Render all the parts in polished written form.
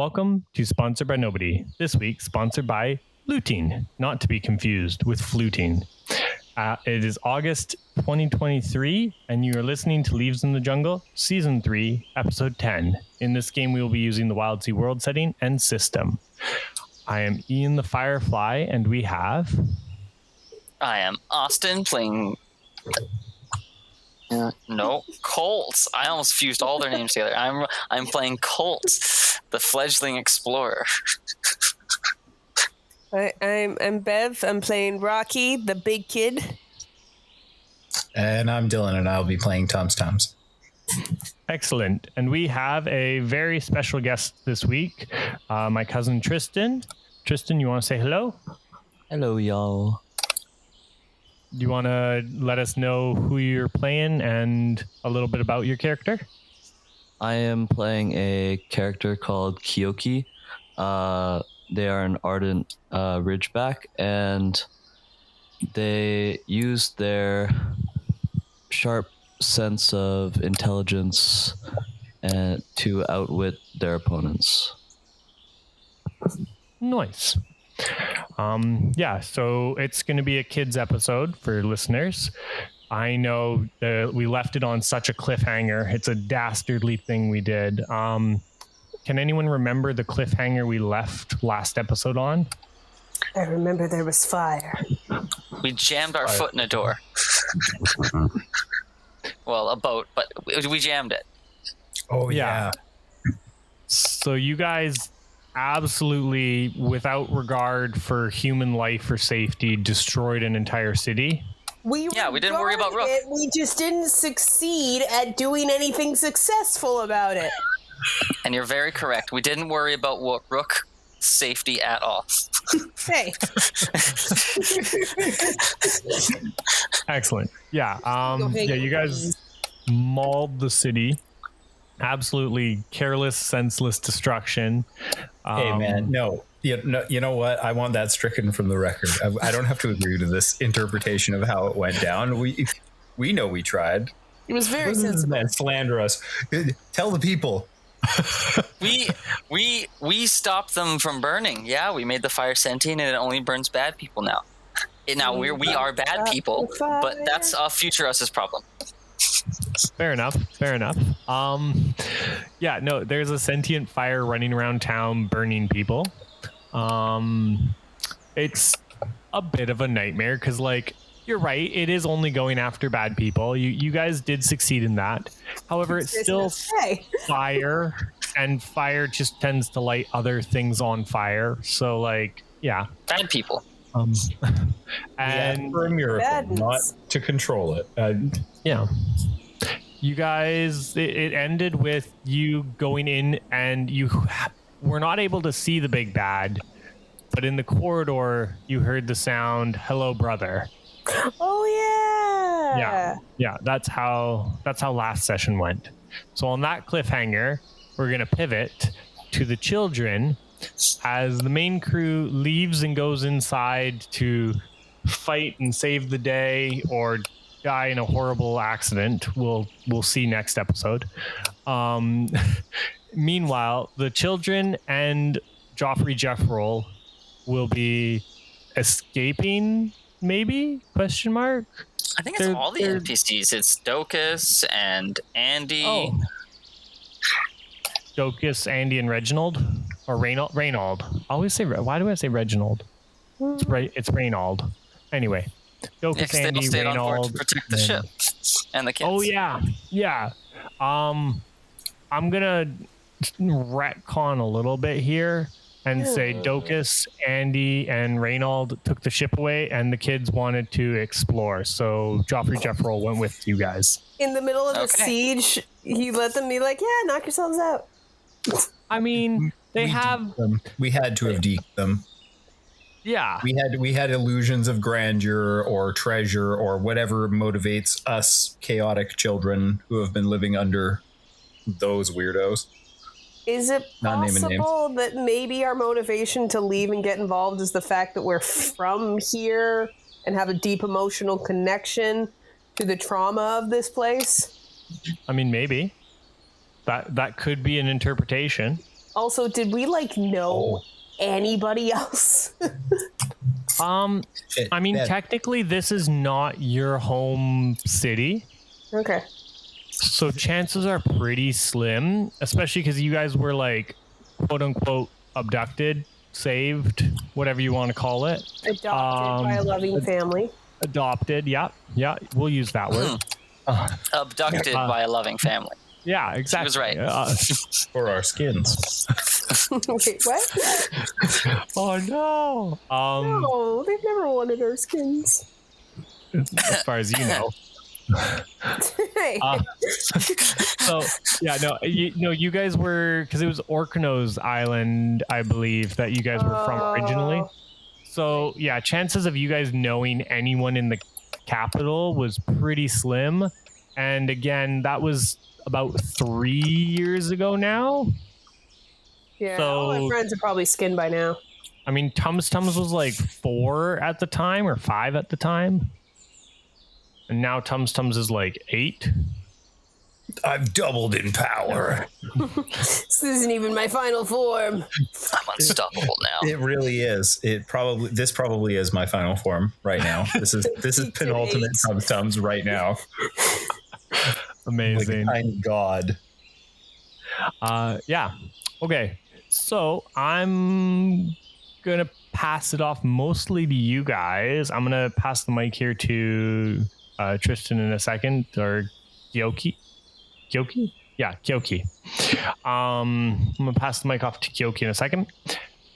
Welcome to Sponsored by Nobody. This week, sponsored by Lutein, not to be confused with fluting. It is August 2023, and you are listening to Leaves in the Jungle, Season 3, Episode 10. In this game, we will be using the Wildsea world setting and system. I am Ian the Firefly, and we have... I am Austin playing... No, Colt. I almost fused all their names together. I'm playing Colt, the fledgling explorer. I'm Bev. I'm playing Rocky, the big kid. And I'm Dylan, and I'll be playing Tom's. Excellent. And we have a very special guest this week, my cousin Tristan. Tristan, you want to say hello? Hello, y'all. Do you want to let us know who you're playing and a little bit about your character? I am playing a character called Kyoki. They are an ardent Ridgeback, and they use their sharp sense of intelligence to outwit their opponents. Nice. So it's going to be a kids episode for listeners. I know we left it on such a cliffhanger. It's a dastardly thing we did. Can anyone remember the cliffhanger we left last episode on? I remember there was fire. We jammed our foot in a door. Well, a boat, but we jammed it. Oh, yeah. So you guys absolutely, without regard for human life or safety, destroyed an entire city. We didn't worry about Rook. We just didn't succeed at doing anything successful about it. And you're very correct. We didn't worry about Rook safety at all. Hey. Excellent. You guys mauled the city. Absolutely careless, senseless destruction. Hey, man, no. You know what? I want that stricken from the record. I don't have to agree to this interpretation of how it went down. We know we tried. It was very sensible. Man, slander us. Tell the people. We stopped them from burning. Yeah, we made the fire sentient, and it only burns bad people now. Now we are bad people, but that's a future us's problem. Fair enough. There's a sentient fire running around town burning people. It's a bit of a nightmare because, you're right, it is only going after bad people. You guys did succeed in that. However, it's still fire, and fire just tends to light other things on fire. So, bad people. And for a miracle, not to control it. You guys, it ended with you going in, and you were not able to see the big bad, but in the corridor, you heard the sound, "Hello, brother." Oh, yeah. Yeah. That's how last session went. So on that cliffhanger, we're going to pivot to the children as the main crew leaves and goes inside to fight and save the day or die in a horrible accident. We'll see next episode. Meanwhile, the children and Joffrey Jeffrell will be escaping, maybe? Question mark? I think it's all the NPCs. It's Docus and Andy. Oh. Docus, Andy, and Reginald? Or Reynold? Why do I say Reginald? It's Reynold. Anyway. Docus, Andy, stayed Reynold, on board to protect the ship and the kids. Oh, yeah. I'm gonna retcon a little bit here and say Docus, Andy, and Reynold took the ship away, and the kids wanted to explore. So Joffrey Jeffrell went with you guys. In the middle of the siege, he let them be like, "Yeah, knock yourselves out." I mean, we had to have deked them. Yeah. We had illusions of grandeur or treasure or whatever motivates us chaotic children who have been living under those weirdos. Is it possible that maybe our motivation to leave and get involved is the fact that we're from here and have a deep emotional connection to the trauma of this place? I mean, maybe. That could be an interpretation. Also, did we know anybody else? Shit, I mean, bad. technically, this is not your home city. Okay. So chances are pretty slim, especially because you guys were quote unquote abducted, saved, whatever you want to call it. Adopted by a loving family. Adopted, yeah, we'll use that word. Abducted by a loving family. Yeah, exactly. She was right. For our skins. Wait, what? Oh no! No, they've never wanted our skins. As far as you know. Hey. So yeah, you guys were, because it was Orkney's island, I believe, that you guys were from originally. So yeah, chances of you guys knowing anyone in the capital was pretty slim. And again, that was about 3 years ago now. Yeah, so, all my friends are probably skinned by now. I mean, Tums was 4 at the time, or 5 at the time. And now Tums is 8. I've doubled in power. This isn't even my final form. I'm unstoppable now. It really is. This probably is my final form right now. This is penultimate Tums right now. Amazing. Thank God. Yeah. Okay. So I'm gonna pass it off mostly to you guys. I'm gonna pass the mic here to Tristan in a second, or Kyoki. Yeah, Kyoki. I'm gonna pass the mic off to Kyoki in a second.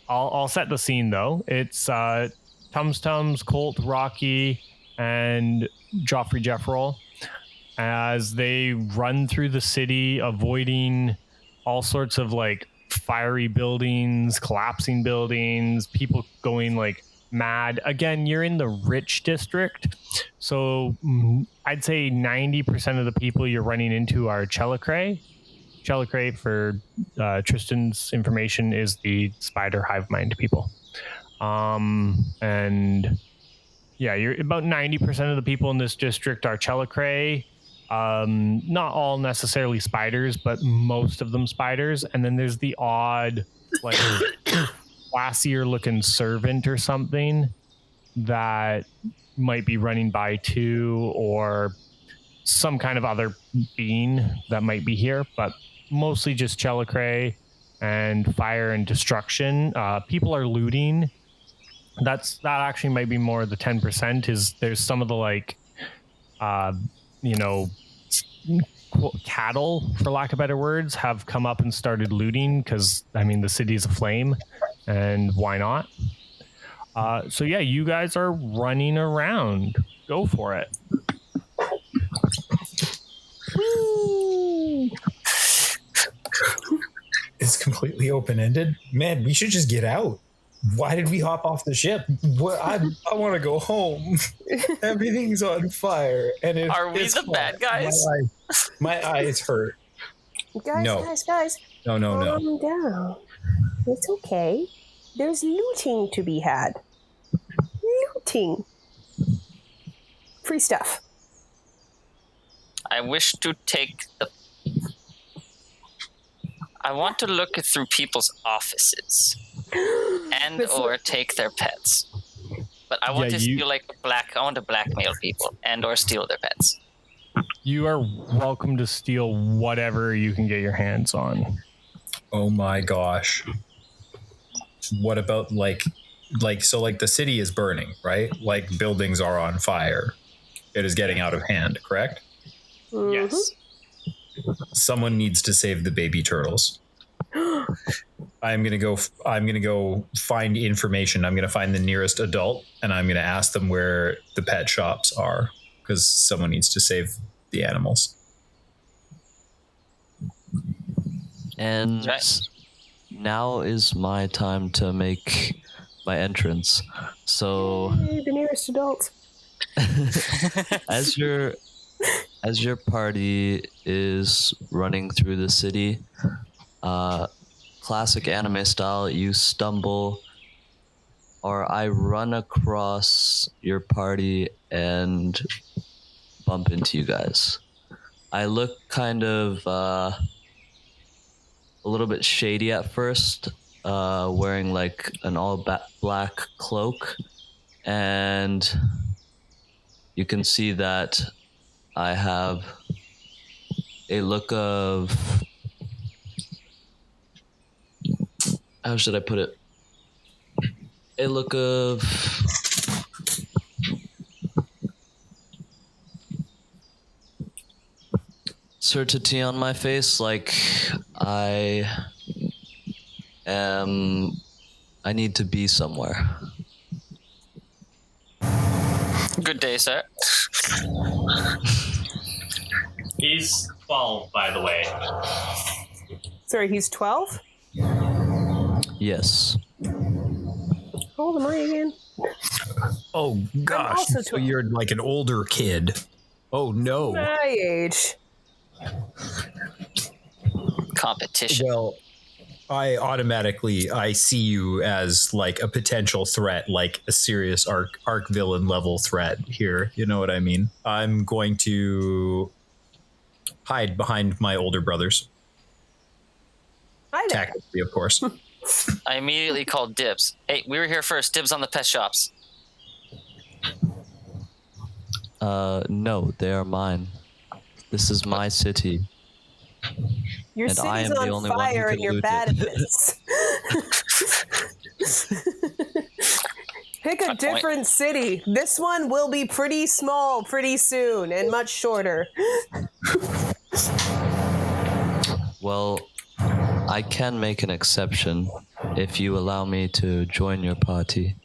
I'll set the scene though. It's Tums, Colt, Rocky, and Joffrey Jeffrell as they run through the city, avoiding all sorts of fiery buildings, collapsing buildings, people going mad. Again, you're in the rich district, so I'd say 90% of the people you're running into are Chelicrae. Chelicrae, for Tristan's information, is the spider hive mind people. And yeah, you're about 90% of the people in this district are Chelicrae. Not all necessarily spiders, but most of them spiders. And then there's the odd classier looking servant or something that might be running by too, or some kind of other being that might be here, but mostly just Chelicrae and fire and destruction. People are looting. That actually might be more of the 10%. Is there's some of the cattle, for lack of better words, have come up and started looting because the city's aflame, and why not? So yeah, you guys are running around. Go for it. Whee! It's completely open-ended. Man, we should just get out. Why did we hop off the ship? What? I want to go home. Everything's on fire, and are we the bad guys? My eyes hurt. Guys. No. No. Calm down. It's okay. There's looting to be had. Looting. Free stuff. I wish to take the... I want to look through people's offices and or take their pets. But I want to steal I want to blackmail people and or steal their pets. You are welcome to steal whatever you can get your hands on. Oh my gosh. What about the city is burning, right? Buildings are on fire. It is getting out of hand, correct? Mm-hmm. Yes. Someone needs to save the baby turtles. I'm gonna go find information. I'm gonna find the nearest adult, and I'm gonna ask them where the pet shops are, because someone needs to save the animals. And now is my time to make my entrance. So Yay, the nearest adult. as your party is running through the city, classic anime style, you stumble, or I run across your party and bump into you guys. I look kind of a little bit shady at first, wearing like an all black cloak, and you can see that I have a look of, how should I put it? A look of certainty on my face, like I need to be somewhere. Good day, sir. He's 12, by the way. Sorry, he's 12? Yes. How old am I again? Oh gosh, also so you're like an older kid. Oh no. My age. Competition. Well, I see you as like a potential threat, like a serious arc villain level threat here. You know what I mean? I'm going to hide behind my older brothers. Hi there. Tactically, of course. I immediately called dibs. Hey, we were here first. Dibs on the pet shops. No, they are mine. This is my city. Your And I city's am the on only one who fire can and you're loot bad it. at this. Pick a different city. This one will be pretty small pretty soon and much shorter. Well, I can make an exception if you allow me to join your party.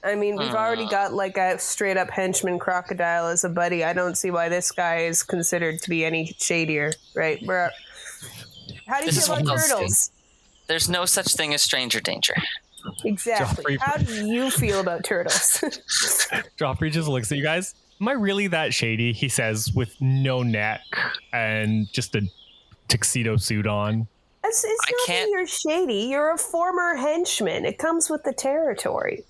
I mean, we've already got like a straight up henchman crocodile as a buddy. I don't see why this guy is considered to be any shadier, right? How do you feel about turtles? There's no such thing as stranger danger. Exactly. How do you feel about turtles? Joffrey just looks at you guys. Am I really that shady? He says with no neck and just a tuxedo suit on. It's not that you're shady. You're a former henchman. It comes with the territory.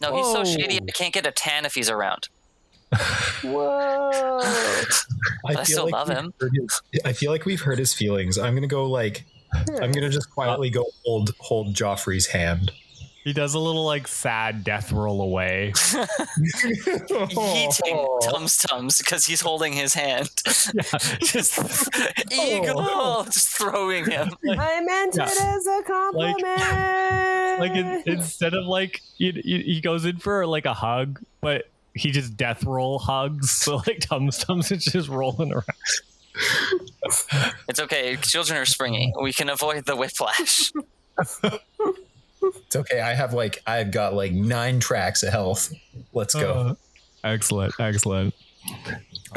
No, he's so shady I can't get a tan if he's around. Whoa. I still love him. I feel like we've hurt his feelings. I'm gonna go I'm gonna just quietly go hold Joffrey's hand. He does a little like sad death roll away. Yeeting tums because he's holding his hand. Yeah, just eagle, just throwing him. I meant it as a compliment. Instead of like he goes in for like a hug, but he just death roll hugs. So like Tums is just rolling around. It's okay. Children are springy. We can avoid the whiplash. It's okay. I've got 9 tracks of health. Let's go. Excellent. I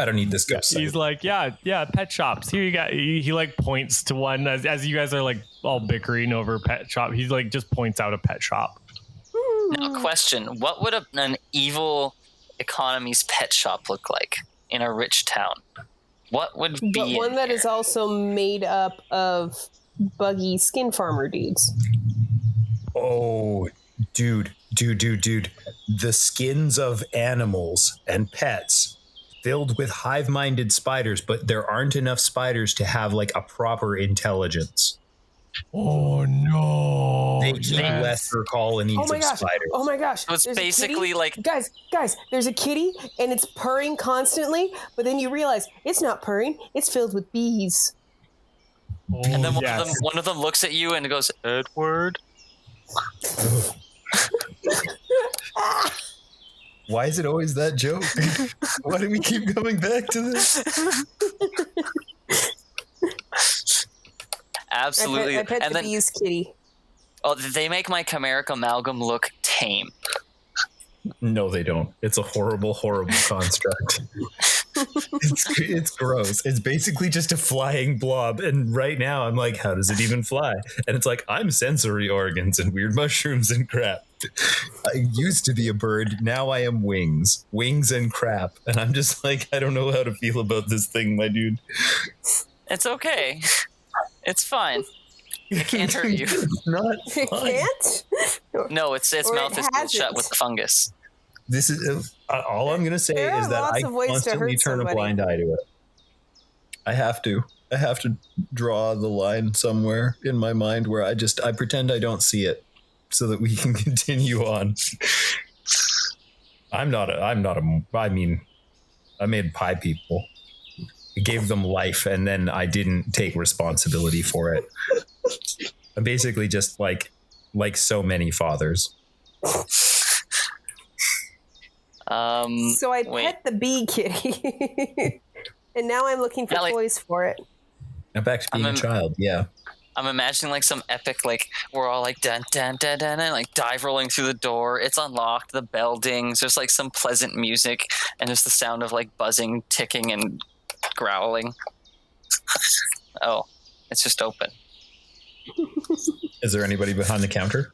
don't need this ghost. He's like, yeah, pet shops. Here you got. He like points to one as you guys are like all bickering over pet shop. He's like just points out a pet shop. Now, question: what would an evil economy's pet shop look like in a rich town? What would be but one that is also made up of buggy skin farmer dudes? Oh, dude. The skins of animals and pets filled with hive-minded spiders, but there aren't enough spiders to have like a proper intelligence. Oh no! They keep lesser colonies of spiders. Oh my gosh! So it's basically like guys. There's a kitty and it's purring constantly, but then you realize it's not purring; it's filled with bees. And then one of them looks at you and goes, "Edward." Why is it always that joke? Why do we keep coming back to this? Absolutely. I pet the bees kitty. Oh, they make my chimeric amalgam look tame. No, they don't. It's a horrible construct. It's gross. It's basically just a flying blob. And right now I'm like, how does it even fly? And it's like, I'm sensory organs and weird mushrooms and crap. I used to be a bird. Now I am wings and crap. And I'm just like, I don't know how to feel about this thing, my dude. It's okay. It's fine. It can't hurt you. It's not It can't? No, its mouth is still shut with fungus. This is all I'm going to say There is are that lots I of ways to constantly hurt turn somebody. a blind eye to it. I have to draw the line somewhere in my mind where I pretend I don't see it so that we can continue on. I made pie people. I gave them life and then I didn't take responsibility for it. I'm basically just like so many fathers. So I pet the bee kitty. And now I'm looking for toys for it. Now back to being a child, yeah. I'm imagining like some epic, like we're all like dun dun dun dun and like dive rolling through the door. It's unlocked. The bell dings. There's like some pleasant music, and there's the sound of like buzzing, ticking, and growling. Oh, it's just open. Is there anybody behind the counter?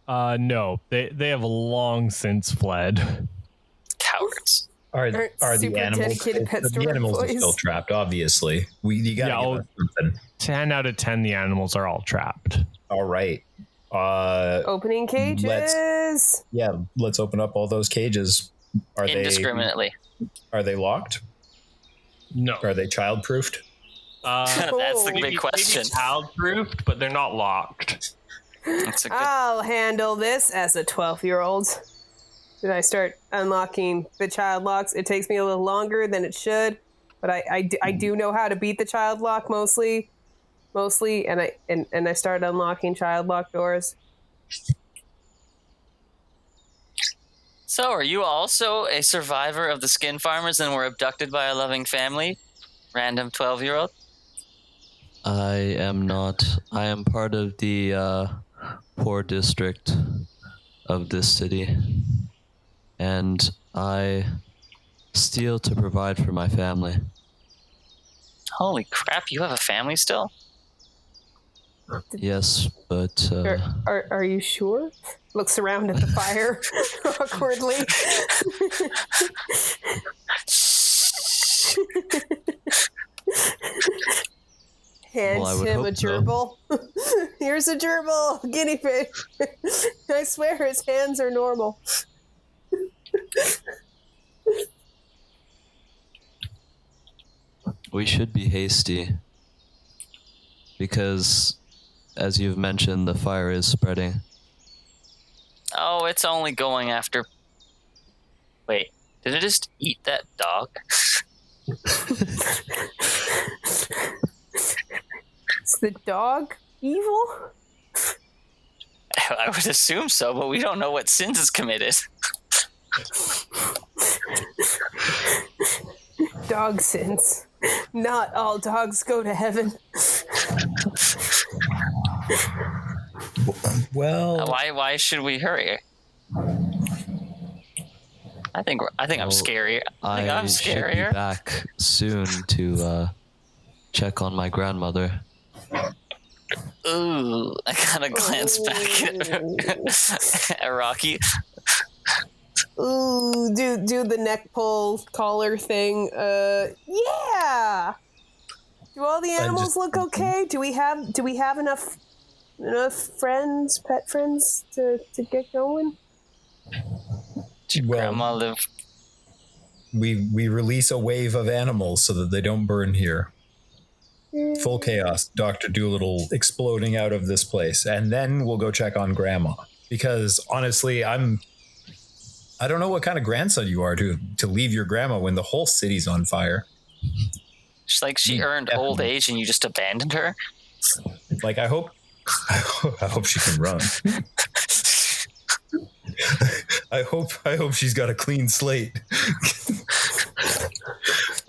No, they have long since fled. Cowards. Are the animals? The animals are still trapped. Obviously, you gotta give us something. 10 out of 10, the animals are all trapped. All right. Opening cages. Let's open up all those cages. Are indiscriminately? Are they locked? No. Are they child-proofed? That's the big question. Child-proofed, but they're not locked. I'll handle this as a 12-year-old. Did I start unlocking the child locks? It takes me a little longer than it should, but I do know how to beat the child lock mostly, and I started unlocking child lock doors. So, are you also a survivor of the skin farmers and were abducted by a loving family? Random 12-year-old? I am not. I am part of the poor district of this city. And I steal to provide for my family. Holy crap, you have a family still? Yes, but... Are you sure? Looks around at the fire awkwardly. Hands him a gerbil. So. Here's a gerbil, guinea pig. I swear his hands are normal. We should be hasty because, as you've mentioned, the fire is spreading. Oh, it's only going after... Wait, did it just eat that dog? Is the dog evil? I would assume so, but we don't know what sins is committed. Dog sins. Not all dogs go to heaven. Well, why should we hurry? I think I'm scary. I'm scarier. Should be back soon to check on my grandmother. Ooh, I kind of glance back at Rocky. Ooh, do the neck pull collar thing. Yeah. Do all the animals look okay? Do we have enough friends, pet friends to get going? Did your grandma live? We release a wave of animals so that they don't burn here. Full chaos. Dr. Doolittle exploding out of this place, and then we'll go check on Grandma. Because honestly, I don't know what kind of grandson you are to leave your grandma when the whole city's on fire. She's like she earned old age and you just abandoned her. Like I hope she can run. I hope she's got a clean slate.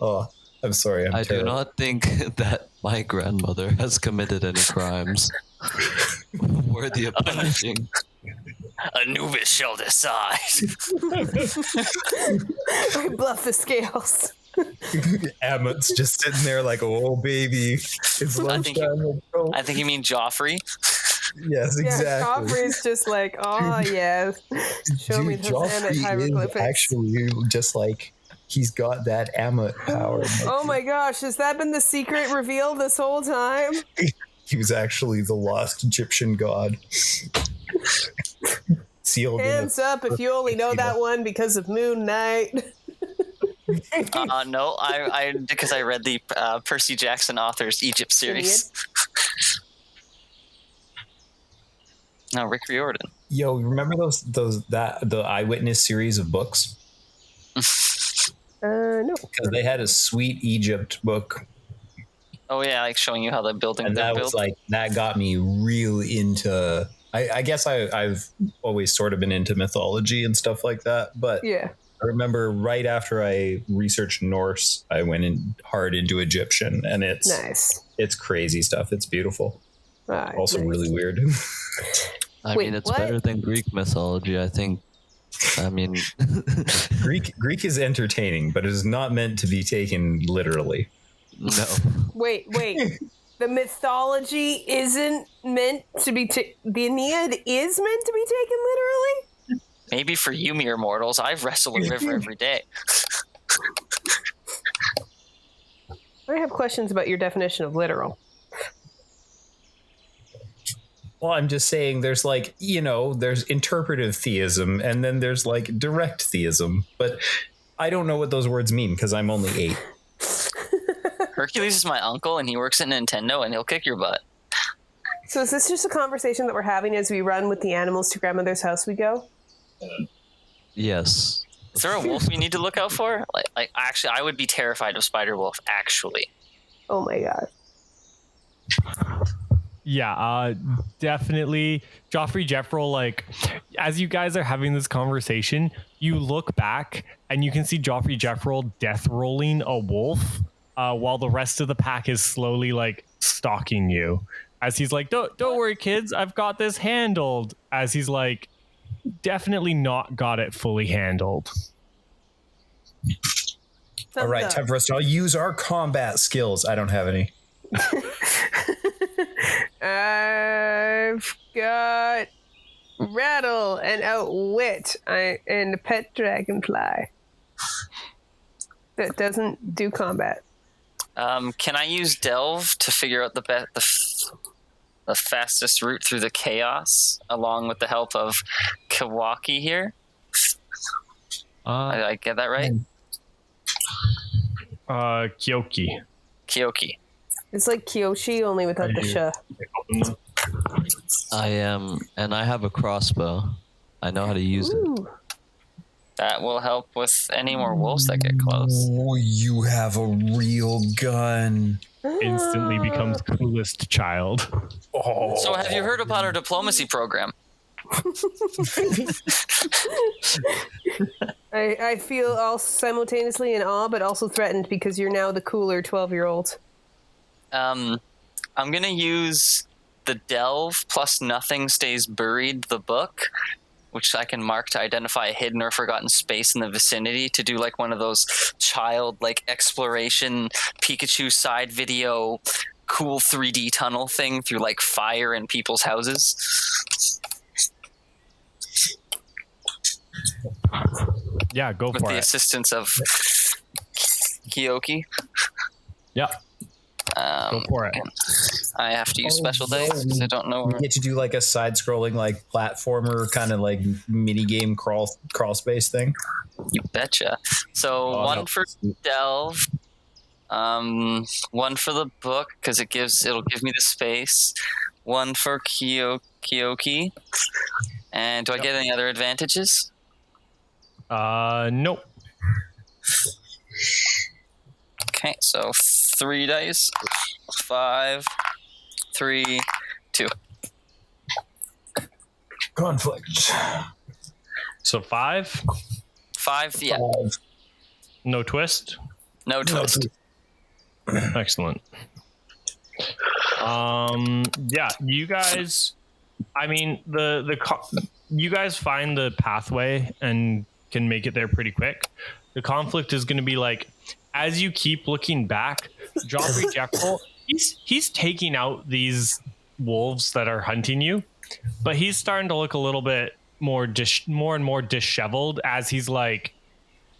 Oh, I'm sorry. I do not think that my grandmother has committed any crimes worthy of punishing. Anubis shall decide. I bluff the scales. Ammit's just sitting there like, oh baby, it's lunchtime. I think you mean Joffrey. Yes, exactly. Yeah, Joffrey's just like, oh yes. Show me the Ammit hieroglyphics. Actually, just like he's got that Ammit power. Oh my gosh, has that been the secret reveal this whole time? He was actually the lost Egyptian god. Sealed. Hands up if you only know that one because of Moon Knight. No, I because I read the Percy Jackson author's Egypt series. No, Rick Riordan. Yo, remember the Eyewitness series of books? No. Because they had a sweet Egypt book. Oh yeah, like showing you how the building. And that was like, that got me real into. I guess I've always sort of been into mythology and stuff like that, but yeah. I remember right after I researched Norse, I went in hard into Egyptian, and it's nice. It's crazy stuff. It's beautiful. Also nice. really weird. I mean, it's better than Greek mythology, I think. I mean, Greek is entertaining, but it is not meant to be taken literally. No. Wait. The mythology isn't meant to be. The Aeneid is meant to be taken literally. Maybe for you mere mortals, I wrestle a river every day. I have questions about your definition of literal. Well, I'm just saying there's like, there's interpretive theism and then there's like direct theism, but I don't know what those words mean because I'm only 8. Hercules is my uncle and he works at Nintendo and he'll kick your butt. So is this just a conversation that we're having as we run with the animals to grandmother's house we go? Yes. Is there a wolf we need to look out for? Like actually, I would be terrified of Spider Wolf, actually. Oh my god. Yeah, definitely. Joffrey Jeffrell, like, as you guys are having this conversation, you look back and you can see Joffrey Jeffrell death rolling a wolf while the rest of the pack is slowly, like, stalking you. As he's like, don't worry, kids, I've got this handled. As he's like, definitely not got it fully handled. All right, time for us to use our combat skills. I don't have any. I've got rattle and outwit and the pet dragonfly. That doesn't do combat. Can I use delve to figure out the fastest route through the chaos, along with the help of Kawaki here? I get that right? Kyoki. It's like Kyoshi, only without the sha. I am, and I have a crossbow. I know how to use it. That will help with any more wolves that get close. Oh, you have a real gun. Instantly becomes coolest child. Oh. So have you heard about our diplomacy program? I feel all simultaneously in awe, but also threatened because you're now the cooler 12-year-old. I'm going to use the delve plus nothing stays buried the book, which I can mark to identify a hidden or forgotten space in the vicinity to do like one of those child like exploration Pikachu side video cool 3D tunnel thing through like fire in people's houses. Yeah, go for it. With the assistance of Kyoki. Yeah. Go for it. I have to use special dice because I don't know. You get to do like a side-scrolling, like platformer kind of like mini game crawl space thing. You betcha. So one for delve, one for the book because it'll give me the space. One for Kyoki. And do I get any other advantages? Nope. Okay, so 3 dice. 5, 3, 2. Conflict. So 5? 5, yeah. 5. No twist? No twist. Excellent. Yeah, you guys, I mean, you guys find the pathway and can make it there pretty quick. The conflict is going to be like, as you keep looking back, Joffrey Jekyll, he's taking out these wolves that are hunting you, but he's starting to look a little bit more and more disheveled as he's like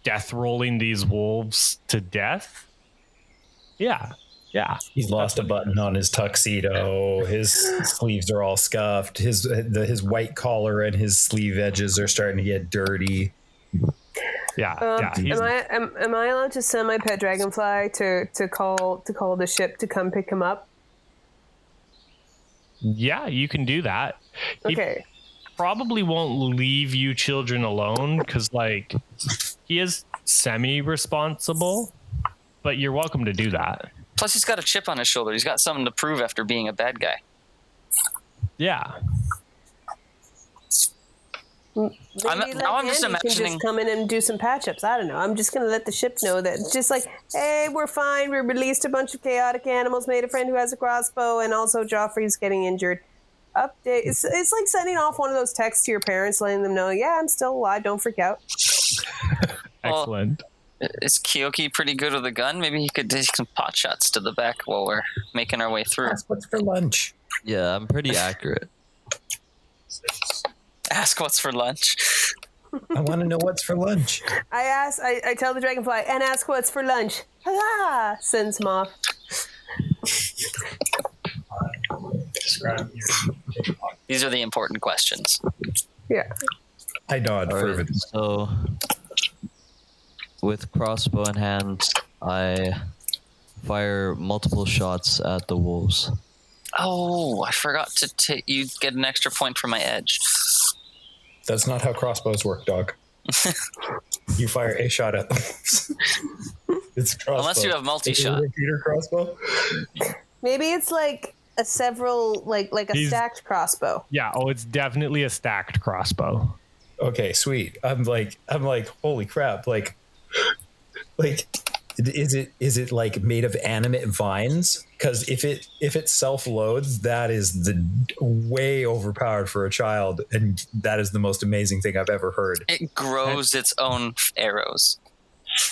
death rolling these wolves to death. Yeah. He's lost a button on his tuxedo. His sleeves are all scuffed. His white collar and his sleeve edges are starting to get dirty. Yeah. Am I allowed to send my pet dragonfly to call the ship to come pick him up? Yeah, you can do that. Okay. He probably won't leave you children alone because, like, he is semi-responsible, but you're welcome to do that. Plus, he's got a chip on his shoulder. He's got something to prove after being a bad guy. Yeah. I'm just imagining. Can just come in and do some patch-ups. I don't know. I'm just going to let the ship know that just like, hey, we're fine. We released a bunch of chaotic animals, made a friend who has a crossbow, and also Joffrey's getting injured. Update. It's like sending off one of those texts to your parents, letting them know, yeah, I'm still alive. Don't freak out. Excellent. Is Kyoki pretty good with a gun? Maybe he could take some pot shots to the back while we're making our way through. Ask what's for lunch. Yeah, I'm pretty accurate. Ask what's for lunch. I want to know what's for lunch. I tell the dragonfly, and ask what's for lunch. Huzzah! Sends him off. These are the important questions. Yeah. I nod fervently. Right, so, with crossbow in hand, I fire multiple shots at the wolves. Oh, I forgot to you get an extra point for my edge. That's not how crossbows work, dog. You fire a shot at them. It's crossbow. Unless you have multi-shot. Repeater crossbow? Maybe it's like a stacked crossbow. Yeah. Oh, it's definitely a stacked crossbow. Okay, sweet. I'm like, holy crap! Like, is it like made of animate vines? Because if it self loads, that is the way overpowered for a child, and that is the most amazing thing I've ever heard. It grows its own arrows.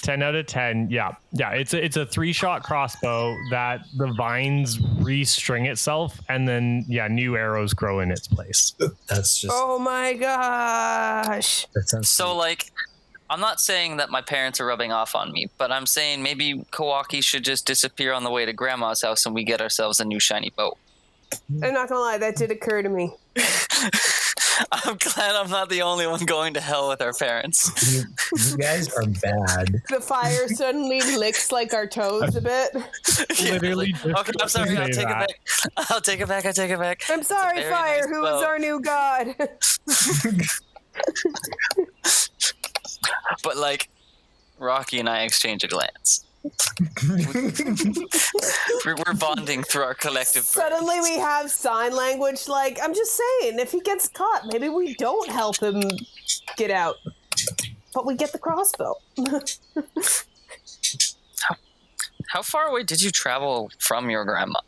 10 out of 10. Yeah. It's a 3-shot crossbow that the vines restring itself, and then new arrows grow in its place. That's just. Oh my gosh! That sounds So like, I'm not saying that my parents are rubbing off on me, but I'm saying maybe Kawaki should just disappear on the way to Grandma's house and we get ourselves a new shiny boat. I'm not gonna lie, that did occur to me. I'm glad I'm not the only one going to hell with our parents. You guys are bad. The fire suddenly licks like our toes a bit. Literally. Okay, I'm sorry. I'll take it back. I take it back. I'm sorry, fire. Who is our new god? But like, Rocky and I exchange a glance. We're bonding through our collective. Suddenly we have sign language. Like, I'm just saying, if he gets caught, maybe we don't help him get out, but we get the crossbow. How far away did you travel from your grandma?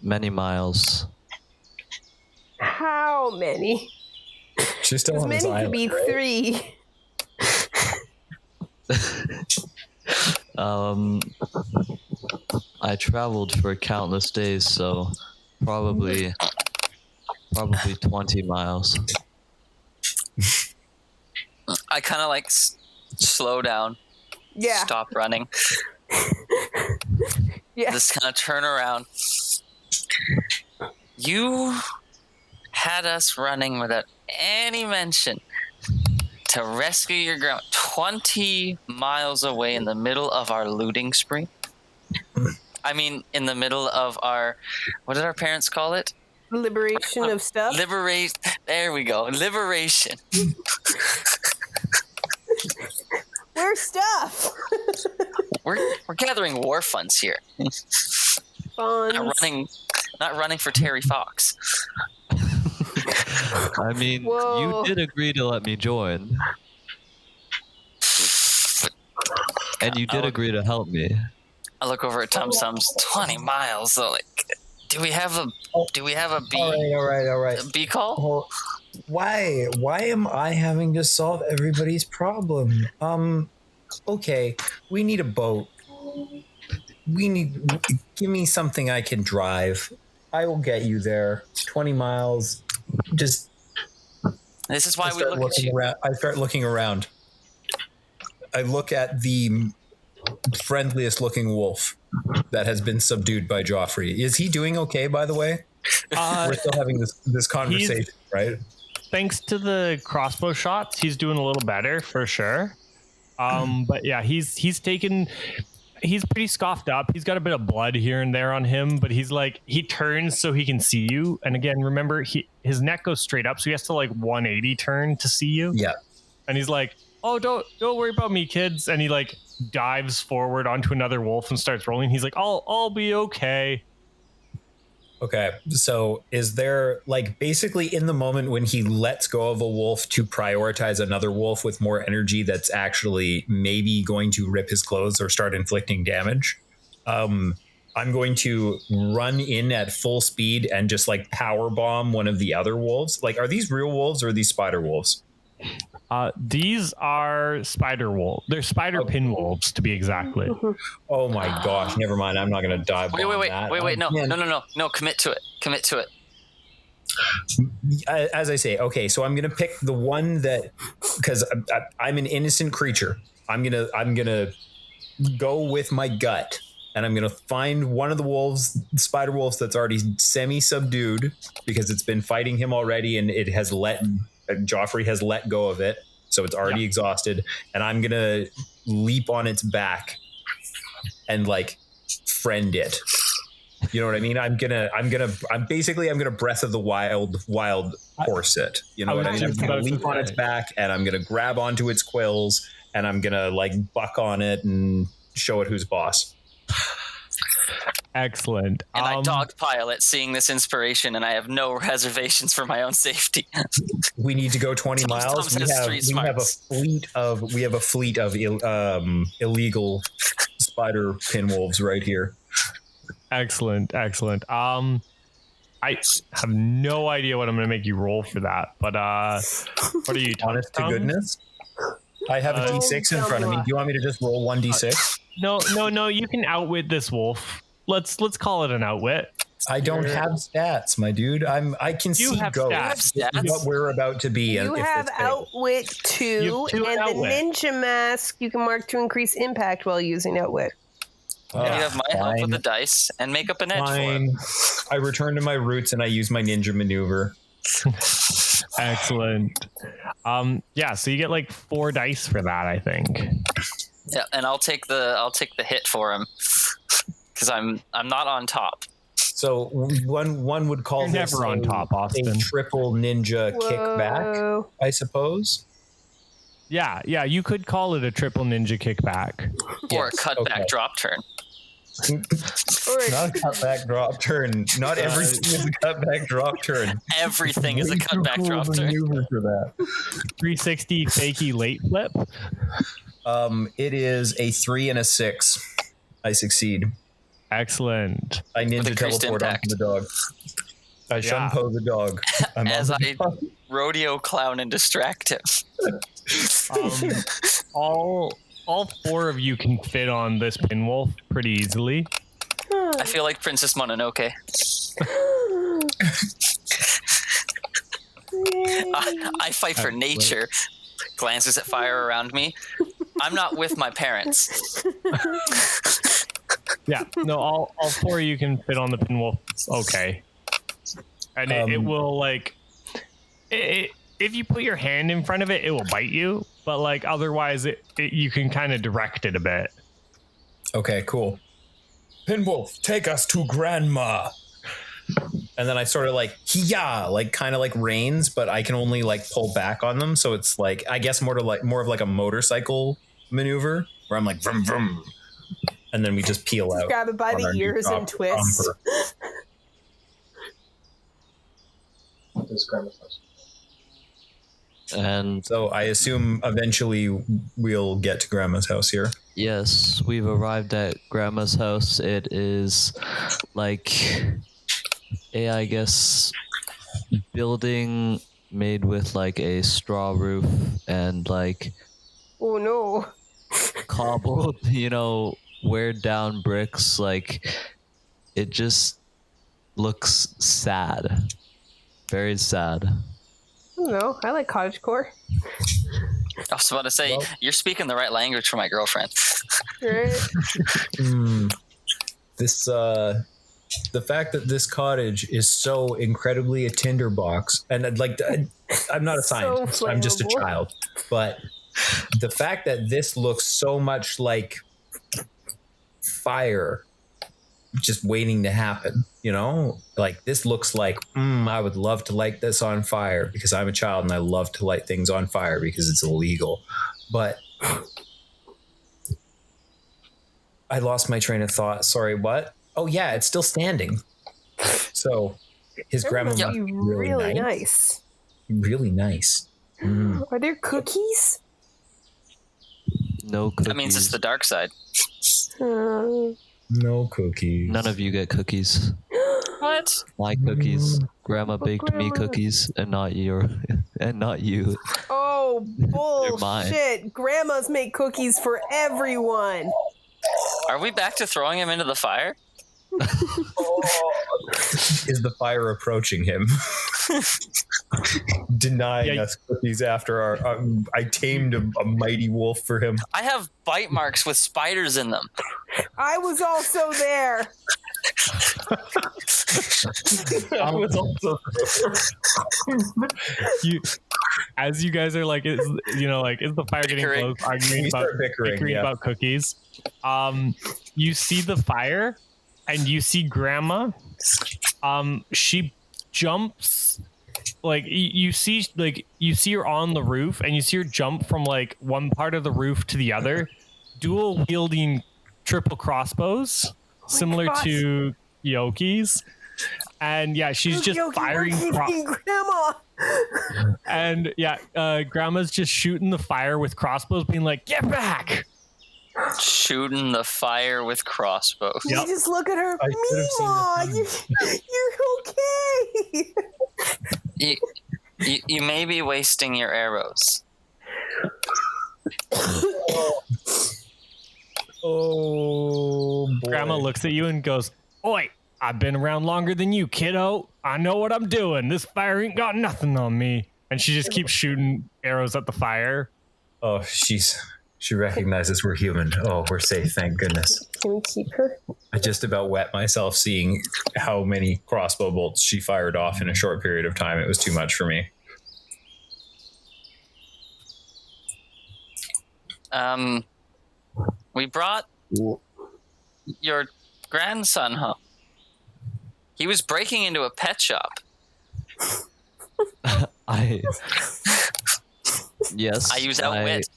Many miles. How many? She's still on many this island, could be right? 3. I traveled for countless days, so probably 20 miles. I kind of like slow down. Yeah. Stop running. Yeah. Just kind of turn around. You had us running without any mention to rescue your grandma 20 miles away in the middle of our looting spree. I mean, in the middle of our, what did our parents call it? Liberation of stuff. There we go. Liberation. Where's stuff? We're gathering war funds here. Funds. Not running for Terry Fox. I mean, Whoa. You did agree to let me join. And you did agree to help me. I look over at Tum Tums. 20 miles. So like, do we have a B? All right. A B call? Well, why am I having to solve everybody's problem? Okay, we need a boat. Give me something I can drive. I will get you there. 20 miles. Just. This is why we look at you. I start looking around. I look at the friendliest looking wolf that has been subdued by Joffrey. Is he doing okay, by the way? We're still having this conversation, right? thanks to the crossbow shots, he's doing a little better for sure. But yeah, he's pretty scoffed up. He's got a bit of blood here and there on him, but he's like, he turns so he can see you. And again, remember, his neck goes straight up, so he has to like 180 turn to see you. Yeah. And he's like, oh, don't worry about me, kids. And he like dives forward onto another wolf and starts rolling. He's like, I'll be okay. Okay, so is there, like, basically in the moment when he lets go of a wolf to prioritize another wolf with more energy that's actually maybe going to rip his clothes or start inflicting damage, I'm going to run in at full speed and just like power bomb one of the other wolves. Like, are these real wolves or are these spider wolves? These are spider wolves. They're spider pin wolves, to be exactly. Oh my gosh! Never mind. I'm not going to dive. Wait! No! Commit to it. As I say, okay. So I'm going to pick the one that, because I'm an innocent creature. I'm gonna go with my gut, and I'm gonna find one of the wolves, spider wolves, that's already semi-subdued because it's been fighting him already, and it has Joffrey has let go of it, so it's already exhausted, and I'm gonna leap on its back and like friend it. You know what I mean? I'm gonna breath of the wild horse it. You know what I mean? I'm gonna leap on its back and I'm gonna grab onto its quills and I'm gonna like buck on it and show it who's boss. Excellent. And I dogpile it, seeing this inspiration, and I have no reservations for my own safety. We need to go 20 miles. We have a fleet of illegal spider pinwolves right here. Excellent. I have no idea what I'm going to make you roll for that, but what are you, honest to goodness? I have a D6 in front of me. Do you want me to just roll 1d6? No. You can outwit this wolf. Let's call it an outwit. I don't have stats, my dude. I can see ghosts. What we're about to be. You have outwit 2 and the ninja mask you can mark to increase impact while using outwit. You have my help with the dice and make up an edge for it. I return to my roots and I use my ninja maneuver. Excellent. So you get like 4 dice for that, I think. Yeah, and I'll take the hit for him because I'm not on top. So one would call You're this never on top, Austin. A triple ninja kickback, I suppose. Yeah, you could call it a triple ninja kickback. Or a cutback drop turn. Not a cutback drop turn. Not everything is a cutback drop turn. Everything is a cutback drop turn. For that. 360 fakey late flip. It is a 3 and a 6. I succeed. Excellent. I ninja teleport onto the dog. I shunpo the dog. As I rodeo clown and distract him. All 4 of you can fit on this pinwolf pretty easily. I feel like Princess Mononoke. I fight for nature. Glances at fire around me. I'm not with my parents. Yeah, no, all 4 of you can fit on the pinwolf. Okay. And it will like... if you put your hand in front of it, it will bite you. But like otherwise, you can kind of direct it a bit. Okay, cool. Pinwolf, take us to Grandma. And then I sort of like, kind of like reins, but I can only like pull back on them. So it's like, I guess more of like a motorcycle maneuver where I'm like, vroom, vroom. And then we just peel out. Grab it by the ears and twist. And so I assume eventually we'll get to Grandma's house here. Yes, we've arrived at Grandma's house. It is like I guess, building made with like a straw roof and like oh no, cobbled, weared down bricks. Like it just looks sad, very sad. I don't know. I like cottagecore. I was about to say, you're speaking the right language for my girlfriend. Right. the fact that this cottage is so incredibly a tinderbox, and I'm not a scientist, I'm just a flammable. child, but the fact that this looks so much like fire just waiting to happen, like this looks like I would love to light this on fire because I'm a child and I love to light things on fire because it's illegal. But I lost my train of thought. Sorry, what? Oh yeah, it's still standing. So his grandma must be really nice. Really nice. Are there cookies? No cookies. That means it's the dark side. No cookies. None of you get cookies. What? My cookies. Grandma baked me cookies, and not you. Oh, mine. bullshit. Grandmas make cookies for everyone. Are we back to throwing him into the fire? Is the fire approaching him? Denying us cookies after I tamed a mighty wolf for him. I have bite marks with spiders in them. I was also there. I was also as you guys are like, is the fire getting close? Arguing about cookies. You see the fire, and you see Grandma. She jumps. Like you see her on the roof, and you see her jump from like one part of the roof to the other, dual wielding triple crossbows, similar to Yoki's. And yeah, she's just firing Grandma. And yeah, Grandma's just shooting the fire with crossbows, being like, "Get back!" Shooting the fire with crossbows. You just look at her. Meemaw, you're okay. You may be wasting your arrows. Oh, boy. Grandma looks at you and goes, "Oi, I've been around longer than you, kiddo. I know what I'm doing. This fire ain't got nothing on me." And she just keeps shooting arrows at the fire. Oh, she recognizes we're human. Oh, we're safe, thank goodness. Can we keep her? I just about wet myself seeing how many crossbow bolts she fired off in a short period of time. It was too much for me. We brought your grandson home. He was breaking into a pet shop. Yes. I use outwit.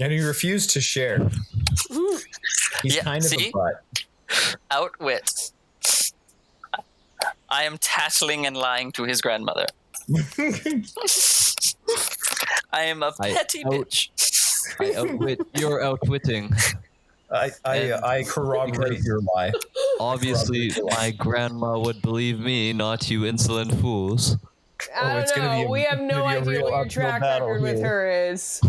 And he refused to share. He's kind of a butt. Outwit. I am tattling and lying to his grandmother. I am a petty bitch. I outwit. You're outwitting. I corroborate your lie. Obviously, my grandma would believe me, not you insolent fools. I don't know. We have no idea what your track record with her is.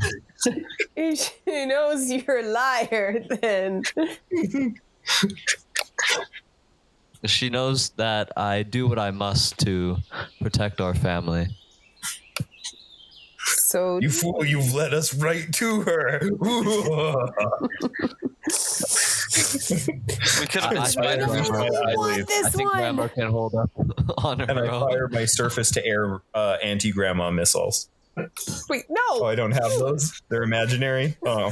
If she knows you're a liar, then. She knows that I do what I must to protect our family. So you fool! You've led us right to her. We could have been Spider-Man. I think Grandma can hold up on her and I own. fire my surface-to-air anti-grandma missiles. Wait, no. Oh, I don't have those. They're imaginary. Oh.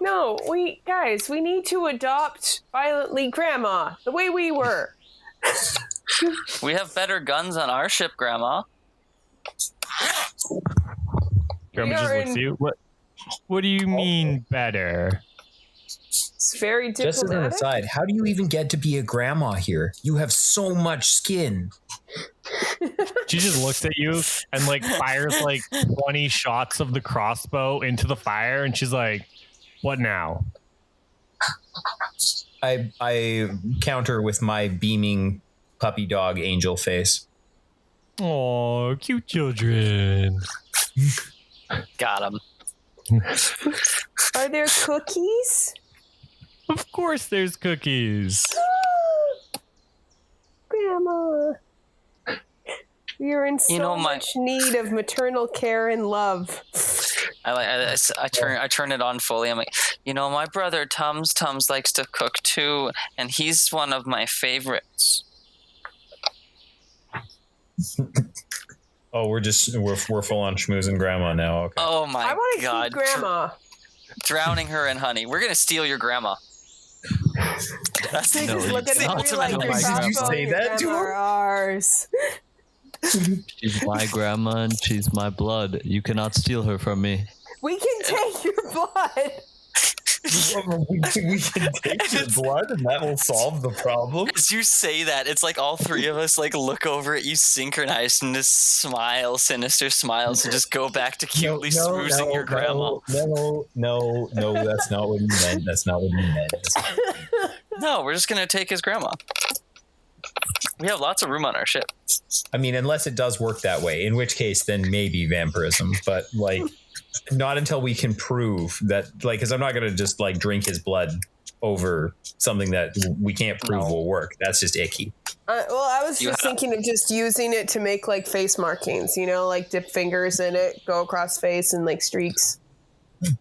No, we need to adopt violently Grandma the way we were. We have better guns on our ship, Grandma. Grandma just looks at you. What do you mean better? It's very diplomatic. Just as an aside, how do you even get to be a grandma here? You have so much skin. She just looks at you and like fires like 20 shots of the crossbow into the fire, and she's like, "What now?" I counter with my beaming puppy dog angel face. Oh, cute children. Got him. Are there cookies? Of course there's cookies. Grandma. You're in so much need of maternal care and love. I turn it on fully. I'm like, my brother Tums likes to cook too, and he's one of my favorites. Oh, we're full on schmoozing grandma now. Okay. Oh my I want to god. keep grandma. Drowning her in honey. We're going to steal your grandma. That's They No, just look at the me ultimate like, no, your my grandma. Did you grandma say and your that to grandma him? are ours. She's my grandma and she's my blood. You cannot steal her from me. We can take your blood. we can take your blood and that will solve the problem. As you say that, it's like all three of us like look over at you synchronized and just smile, sinister smiles, and just go back to cutely smoozing your grandma. No, that's not what you meant. That's not what you meant. No, we're just gonna take his grandma. We have lots of room on our ship. I mean, unless it does work that way, in which case then maybe vampirism, but like not until we can prove that, like, because I'm not gonna just like drink his blood over something that we can't prove will work. That's just icky. Well, I was just thinking of just using it to make like face markings, like dip fingers in it, go across face and like streaks.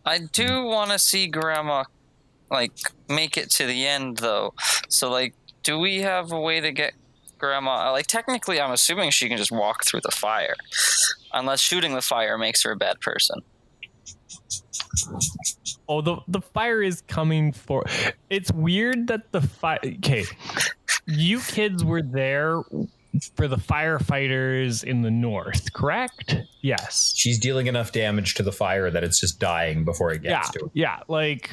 I do want to see grandma like make it to the end though. So like, do we have a way to get grandma? Like technically, I'm assuming she can just walk through the fire, unless shooting the fire makes her a bad person. Oh, the fire is coming for. It's weird that the fire. Okay, you kids were there for the firefighters in the north, correct? Yes. She's dealing enough damage to the fire that it's just dying before it gets to it. Yeah, like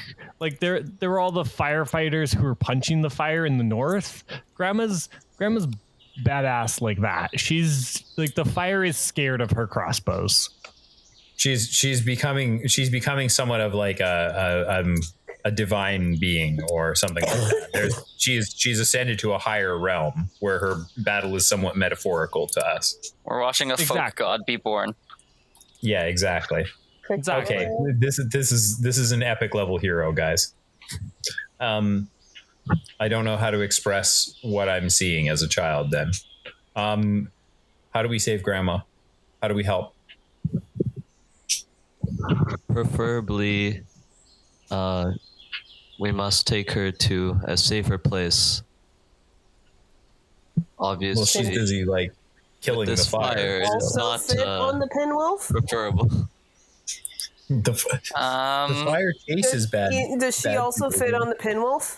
there were all the firefighters who were punching the fire in the north. Grandma's badass like that. She's like, the fire is scared of her crossbows. She's becoming somewhat of like a divine being or something like that. She's ascended to a higher realm where her battle is somewhat metaphorical to us. We're watching a folk god be born. Yeah, exactly. Exactly. Okay, this is an epic level hero, guys. I don't know how to express what I'm seeing as a child. Then, how do we save Grandma? How do we help? Preferably, we must take her to a safer place. Obviously, Well, she's busy like killing the fire. It is Also not fit on the pinwolf. preferable. The fire chase is bad. Does she also fit on the pinwolf?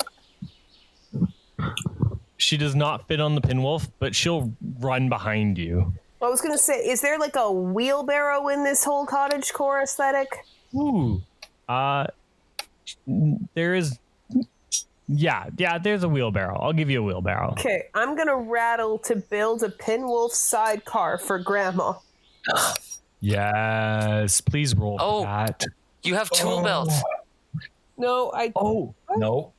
She does not fit on the pinwolf, but she'll run behind you. I was gonna say, is there like a wheelbarrow in this whole cottagecore aesthetic? Ooh. There is. Yeah, there's a wheelbarrow. I'll give you a wheelbarrow. Okay, I'm gonna rattle to build a pinwolf sidecar for Grandma. Yes, please roll for that. You have tool belts. No, I. Oh, no.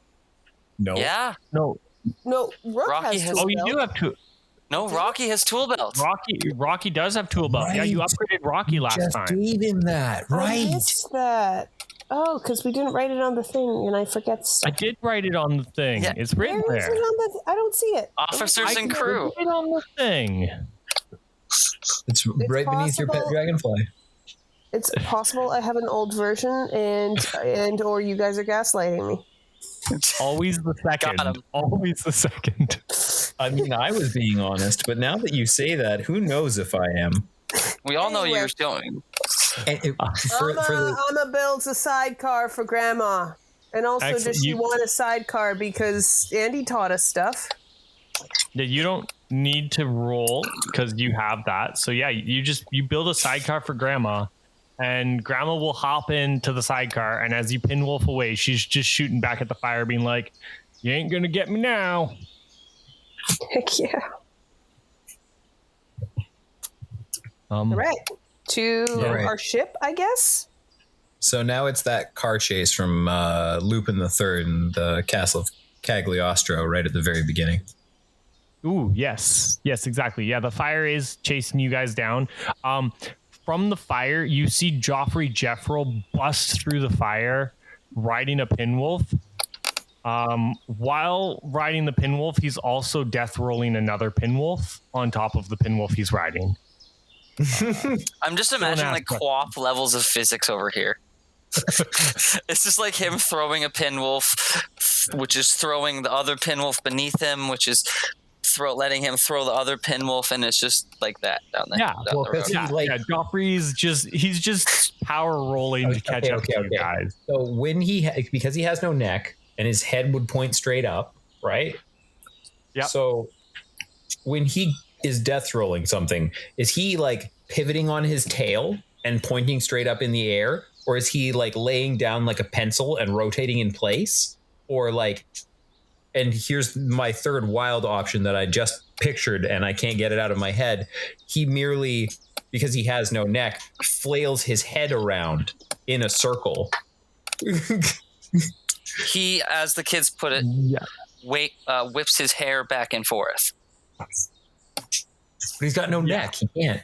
Yeah. no. No, Rook Rocky has has- tool Oh, you do belt. have two. No, Rocky has tool belts. Rocky does have tool belt. Yeah, you Right. upgraded Rocky last Just time. gave him that, I right? missed that. Oh, because we didn't write it on the thing, and I forget I stuff. did write it on the thing. Yeah. It's written Where is it there. on the? I don't see it. Officers and I crew. put it on the thing. It's right beneath your pet possible. dragonfly. It's possible I have an old version, and or you guys are gaslighting me. Always the Got second. him. Always the second. I mean, I was being honest, but now that you say that, who knows if I am? We all know Anyway. you're stealing. And I'm a build a sidecar for Grandma, and also Excellent. does she You- want a sidecar because Andy taught us stuff. Yeah, you don't need to roll because you have that. So yeah, you build a sidecar for Grandma, and Grandma will hop into the sidecar, and as you pinwolf away, she's just shooting back at the fire, being like, "You ain't gonna get me now." Heck yeah! All right, to Right. our ship, I guess. So now it's that car chase from Lupin the Third and the Castle of Cagliostro right at the very beginning. Ooh, yes, exactly. Yeah, the fire is chasing you guys down. From the fire, you see Joffrey Jeffrel bust through the fire, riding a pinwolf. While riding the pinwolf, he's also death rolling another pinwolf on top of the pinwolf he's riding. I'm just imagining like ask QWOP levels of physics over here. It's just like him throwing a pinwolf, which is throwing the other pinwolf beneath him, which is letting him throw the other pinwolf, and it's just like that down there. Yeah, down well, the road. because Joffrey's just power rolling to catch up to you guys. So when because he has no neck and his head would point straight up, right? Yeah. So when he is death rolling something, is he like pivoting on his tail and pointing straight up in the air, or is he like laying down like a pencil and rotating in place, or like? And here's my third wild option that I just pictured and I can't get it out of my head. He merely, because he has no neck, flails his head around in a circle. He, as the kids put it, whips his hair back and forth. But he's got no neck. He can't.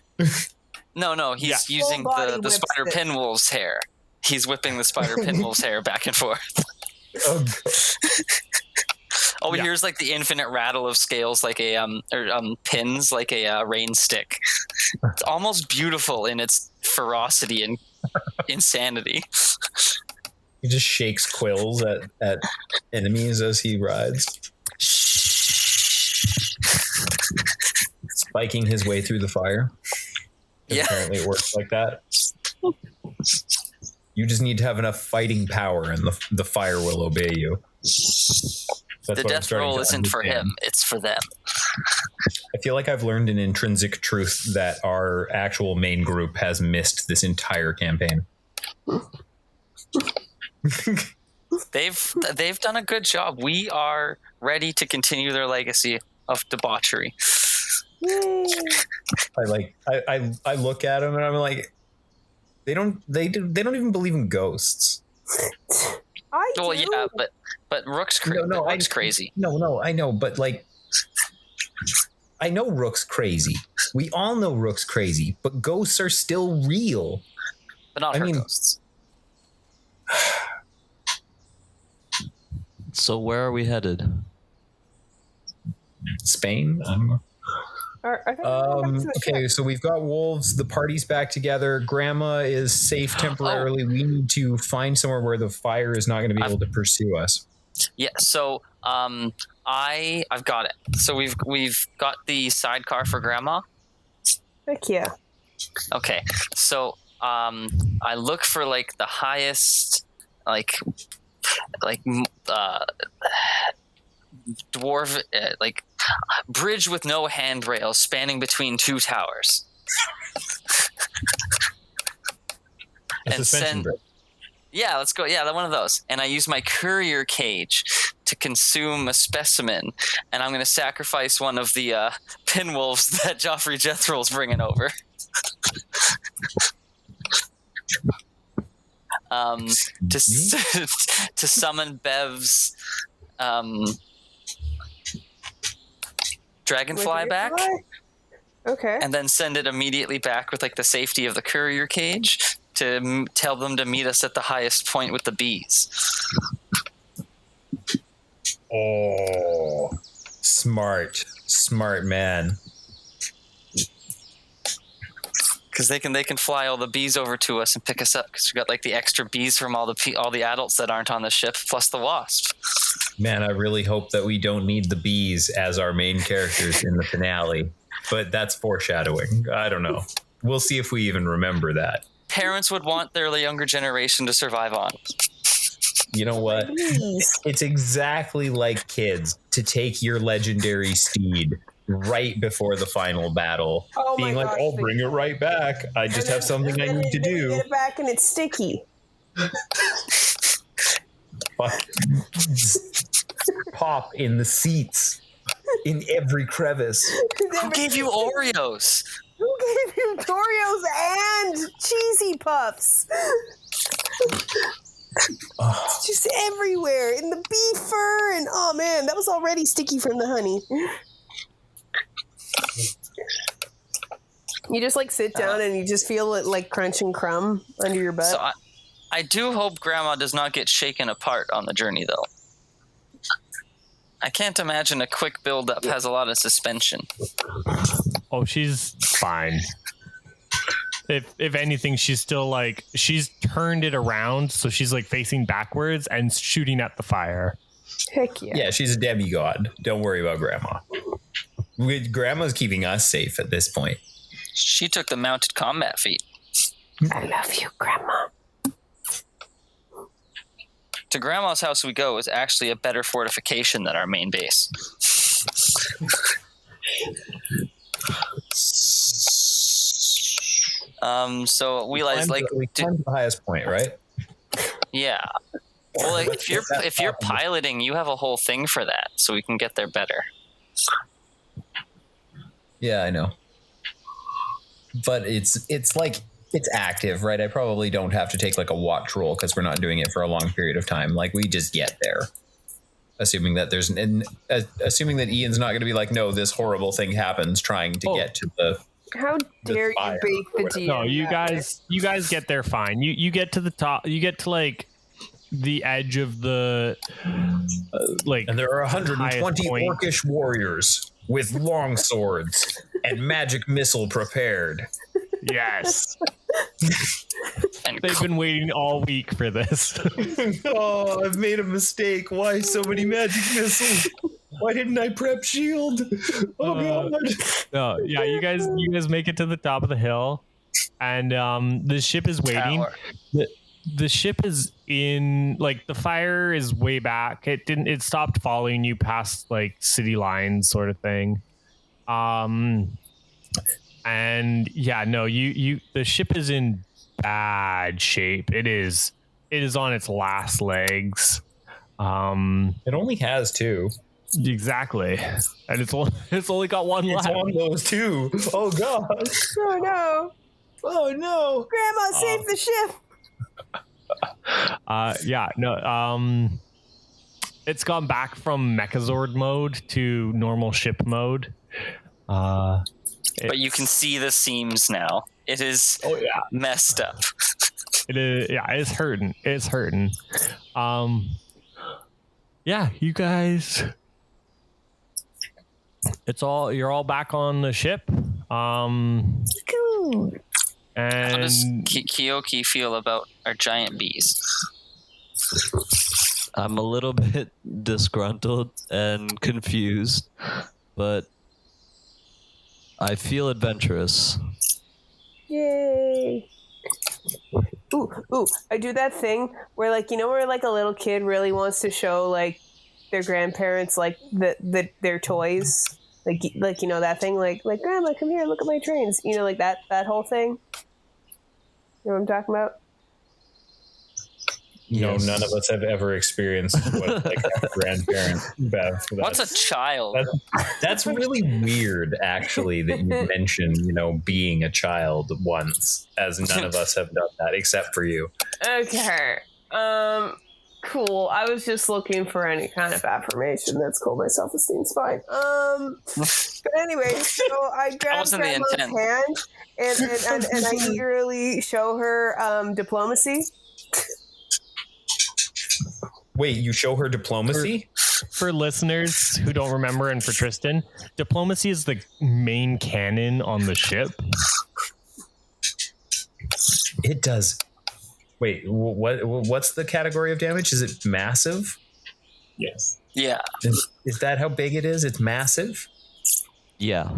No, he's using the spider pinwolf's hair. He's whipping the spider pinwolf's hair back and forth. Here's like the infinite rattle of scales, like a pins, like a rain stick. It's almost beautiful in its ferocity and insanity. He just shakes quills at enemies as he rides, spiking his way through the fire. Yeah. Apparently it works like that. You just need to have enough fighting power, and the fire will obey you. That's the death roll isn't for him, it's for them. I feel like I've learned an intrinsic truth that our actual main group has missed this entire campaign. They've done a good job. We are ready to continue their legacy of debauchery. I look at them and I'm like, they don't even believe in ghosts. I do. Well, yeah, but Rook's crazy. No, I know, but like, I know Rook's crazy. We all know Rook's crazy, but ghosts are still real. But not her ghosts. So where are we headed? Spain? I don't know. Okay, ship. so we've got wolves. The party's back together. Grandma is safe temporarily. We need to find somewhere where the fire is not going to be able to pursue us. Yeah. So I've got it. So we've got the sidecar for Grandma. Heck yeah. Okay. So I look for like the highest dwarf bridge with no handrails spanning between two towers. And send. Yeah, let's go. Yeah, one of those. And I use my courier cage to consume a specimen, and I'm going to sacrifice one of the pinwolves that Joffrey Jethro's bringing over. To summon Bev's dragonfly back. Okay. And then send it immediately back with like the safety of the courier cage to tell them to meet us at the highest point with the bees. Oh, smart man. Because they can fly all the bees over to us and pick us up. Because we got like the extra bees from all the adults that aren't on the ship, plus the wasp. Man, I really hope that we don't need the bees as our main characters in the finale. But that's foreshadowing. I don't know. We'll see if we even remember that. Parents would want their younger generation to survive on. You know what? It's exactly like kids to take your legendary steed right before the final battle, being like, "I'll bring it right back. I just have something I need to do." Get it back, and it's sticky. Pop in the seats, in every crevice. Who gave you Oreos? Who gave you Oreos and Cheesy Puffs? It's just everywhere in the beef fur, and oh man, that was already sticky from the honey. You just like sit down and you just feel it like crunching crumb under your butt. So I do hope Grandma does not get shaken apart on the journey, though. I can't imagine a quick build-up has a lot of suspension. Oh, she's fine. If anything, she's still like, she's turned it around, so she's like facing backwards and shooting at the fire. Heck yeah. Yeah, she's a demigod. Don't worry about Grandma. Grandma's keeping us safe at this point. She took the mounted combat feat. I love you, Grandma. To Grandma's house we go is actually a better fortification than our main base. So we climbed the highest point, right? Yeah. Well, like, if you're piloting, you have a whole thing for that, so we can get there better. Yeah, I know. But it's like it's active, right? I probably don't have to take like a watch roll because we're not doing it for a long period of time. Like we just get there, assuming that assuming that Ian's not going to be like, no, this horrible thing happens trying to get to the. How dare you bake the DM? No, you guys get there fine. You get to the top. You get to like the edge of the and there are 120 orcish warriors with long swords and magic missile prepared. Yes. And they've been waiting all week for this. Oh, I've made a mistake. Why so many magic missiles? Why didn't I prep shield? Oh god. No, yeah, you guys make it to the top of the hill, and the ship is waiting. The ship is in, like, the fire is way back. It stopped following you past like city lines sort of thing. And yeah, no, the ship is in bad shape. It is on its last legs. It only has 2. Exactly. And it's only got one left. It's on those 2. Oh god. Oh no. Oh no. Grandma, save the ship. Yeah, no, it's gone back from Mechazord mode to normal ship mode. But you can see the seams now. It is messed up. It is, yeah, it's hurting. It's hurting. Yeah, you guys, you're all back on the ship. And how does Kiyoki feel about our giant bees? I'm a little bit disgruntled and confused, but I feel adventurous. Yay. Ooh, I do that thing where, like, you know, where like a little kid really wants to show like their grandparents like their toys. Like you know that thing, like Grandma, come here, look at my trains. You know, like that whole thing. You know what I'm talking about? No, none of us have ever experienced what like our grandparents have. What's a child? That's really weird, actually, that you mentioned, you know, being a child once, as none of us have done that except for you. Okay. Cool. I was just looking for any kind of affirmation. That's cool. My self-esteem's fine. But anyway, so I grab Grandma's hand and I eagerly show her diplomacy. Wait, you show her diplomacy? For listeners who don't remember, and for Tristan, diplomacy is the main cannon on the ship. It does. Wait, what's the category of damage? Is it massive? Yes. Yeah. Is that how big it is? It's massive? Yeah.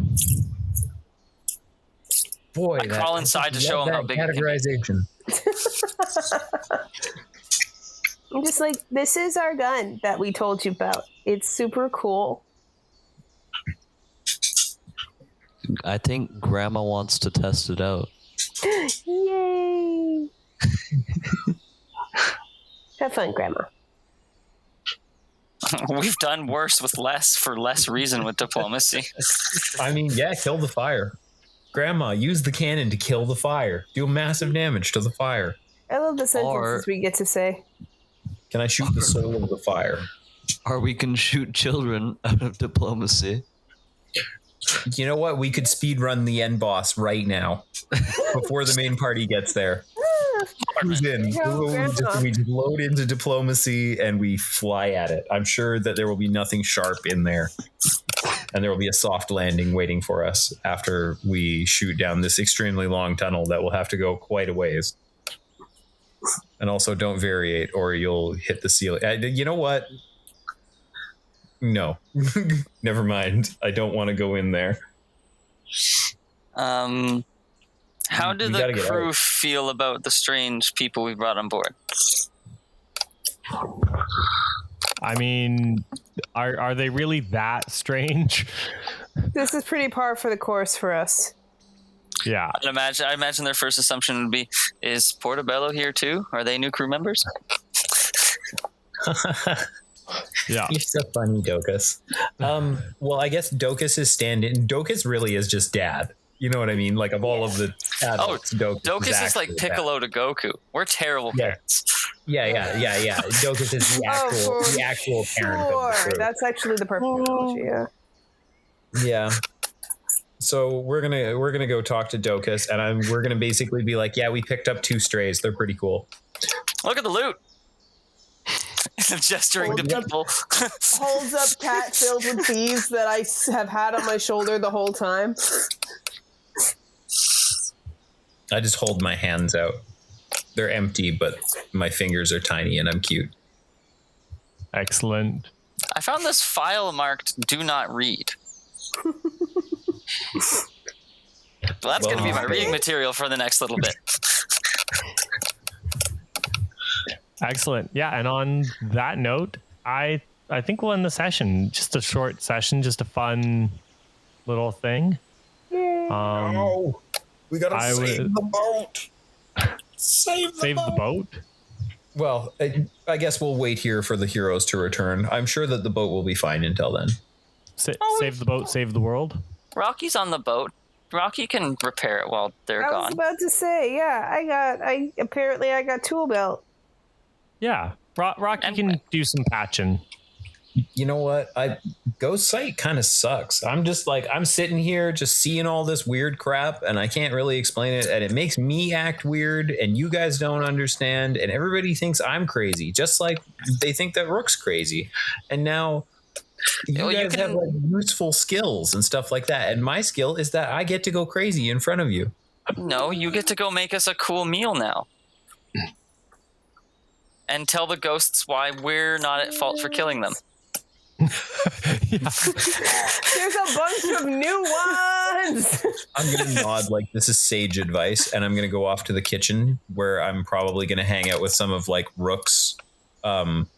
Boy, I crawl inside to show him how big categorization. I'm just like, this is our gun that we told you about. It's super cool. I think Grandma wants to test it out. Yay! Have fun, Grandma. We've done worse with less for less reason with diplomacy. I mean, yeah, kill the fire. Grandma, use the cannon to kill the fire. Do massive damage to the fire. I love the sentences we get to say. Can I shoot the soul of the fire? Or we can shoot children out of diplomacy. You know what? We could speed run the end boss right now before the main party gets there. Who's in? We just load into diplomacy and we fly at it. I'm sure that there will be nothing sharp in there. And there will be a soft landing waiting for us after we shoot down this extremely long tunnel that will have to go quite a ways. And also don't variate or you'll hit the ceiling. You know what? No. Never mind. I don't want to go in there. How do the crew feel about the strange people we brought on board? I mean, are they really that strange? This is pretty par for the course for us. Yeah. I imagine their first assumption would be, is Portobello here too? Are they new crew members? Yeah. You're so funny, Dokus. Well, I guess Dokus is stand-in. Dokus really is just dad. You know what I mean? Like, of all of the adults, Dokus is like Piccolo to Goku. We're terrible parents. Yeah. Dokus is the actual parent of the crew. That's actually the perfect analogy, yeah. Yeah. So we're gonna go talk to Dokus, and we're gonna basically be like, yeah, we picked up 2 strays. They're pretty cool. Look at the loot. Gesturing to people. Holds up cat filled with thieves that I have had on my shoulder the whole time. I just hold my hands out. They're empty, but my fingers are tiny, and I'm cute. Excellent. I found this file marked "Do not read." Well, that's going to be my reading material for the next little bit. Excellent. Yeah, and on that note, I think we'll end the session. Just a short session, just a fun little thing. No, we gotta save the boat. Save the boat. Well, I guess we'll wait here for the heroes to return. I'm sure that the boat will be fine until then. Save the boat, save the world. Rocky's on the boat. Rocky can repair it while they're gone. I was about to say, yeah, I got tool belt. Yeah, Rocky can do some patching. You know what? Ghost Sight kind of sucks. I'm just like, I'm sitting here just seeing all this weird crap, and I can't really explain it, and it makes me act weird, and you guys don't understand, and everybody thinks I'm crazy, just like they think that Rook's crazy. And now you guys have like useful skills and stuff like that, and my skill is that I get to go crazy in front of you. No, you get to go make us a cool meal now. And tell the ghosts why we're not at fault for killing them. There's a bunch of new ones. I'm going to nod like this is sage advice, and I'm going to go off to the kitchen where I'm probably going to hang out with some of like Rook's. I'm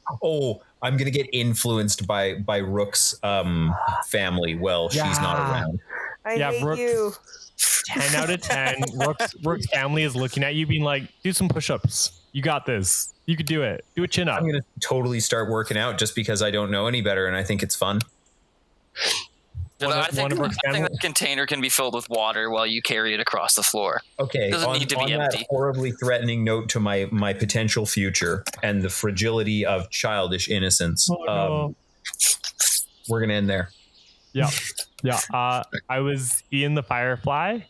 going to get influenced by Rook's family. Well, she's not around. I hate you. 10 out of 10. Rook's family is looking at you being like, do some push-ups. You got this. You could do it. Do a chin up. I'm going to totally start working out just because I don't know any better and I think it's fun. I think the container can be filled with water while you carry it across the floor. Okay. It doesn't need to be empty. That horribly threatening note to my potential future and the fragility of childish innocence. No. We're going to end there. Yeah. Yeah. I was Ian the Firefly.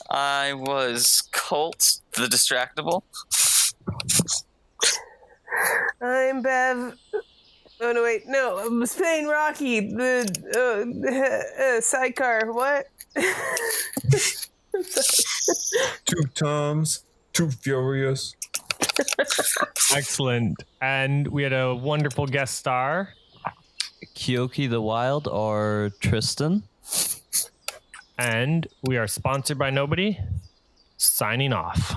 I was Colt the Distractable. I'm Bev. Oh, no, wait. No, I'm Spain Rocky. The sidecar. What? Two Toms. Too furious. Excellent. And we had a wonderful guest star. Kyoki the Wild or Tristan. And we are sponsored by nobody. Signing off.